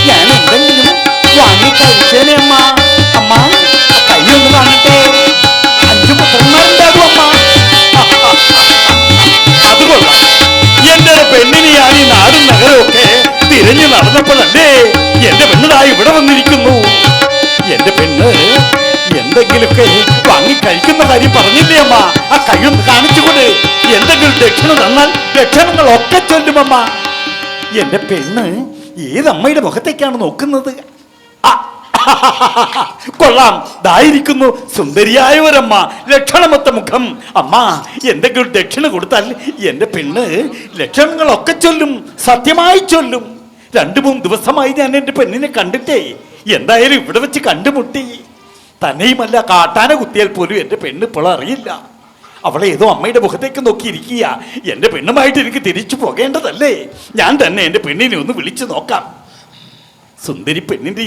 ഞാൻ എന്തെങ്കിലും വാങ്ങി കഴിച്ചേനെ അമ്മ. അമ്മ കൈ ഒന്ന് കാണട്ടെ. 5 പുത്രന്മാരുണ്ടാകും അമ്മ. അത് കൊള്ളാം. എന്റെ പെണ്ണിനെ ഞാൻ ഈ നാടും നഗരമൊക്കെ തിരഞ്ഞു നടന്നപ്പോഴല്ലേ എന്റെ പെണ്ണുതാ ഇവിടെ വന്നിരിക്കുന്നു. എന്റെ പെണ്ണ് എന്തെങ്കിലുമൊക്കെ വാങ്ങി കഴിക്കുന്ന കാര്യം പറഞ്ഞില്ലേ അമ്മ? ആ കൈയൊന്ന് കാണിച്ചുകൊണ്ട് എന്തെങ്കിലും ദക്ഷിണ തന്നാൽ ദക്ഷിണങ്ങളൊക്കെ ചൊല്ലുമമ്മ. എന്റെ പെണ്ണ് ഏതമ്മയുടെ മുഖത്തേക്കാണ് നോക്കുന്നത്? കൊള്ളാം, ദായിരിക്കുന്നു സുന്ദരിയായ ഒരമ്മ, ലക്ഷണമൊത്ത മുഖം. അമ്മ എന്തെങ്കിലും ദക്ഷിണ കൊടുത്താൽ എന്റെ പെണ്ണ് ലക്ഷണങ്ങളൊക്കെ ചൊല്ലും, സത്യമായി ചൊല്ലും. 2-3 ദിവസമായി ഞാൻ എന്റെ പെണ്ണിനെ കണ്ടിട്ടേ. എന്തായാലും ഇവിടെ വെച്ച് കണ്ടുമുട്ടി. തന്നെയുമല്ല, കാട്ടാന കുത്തിയാൽ പോലും എന്റെ പെണ്ണ് ഇപ്പോൾ അറിയില്ല. അവളെ ഏതോ അമ്മയുടെ മുഖത്തേക്ക് നോക്കിയിരിക്കുക. എന്റെ പെണ്ണുമായിട്ട് എനിക്ക് തിരിച്ചു പോകേണ്ടതല്ലേ? ഞാൻ തന്നെ എന്റെ പെണ്ണിനെ ഒന്ന് വിളിച്ചു നോക്കാം. സുന്ദരി പെണ്ണിന്റെ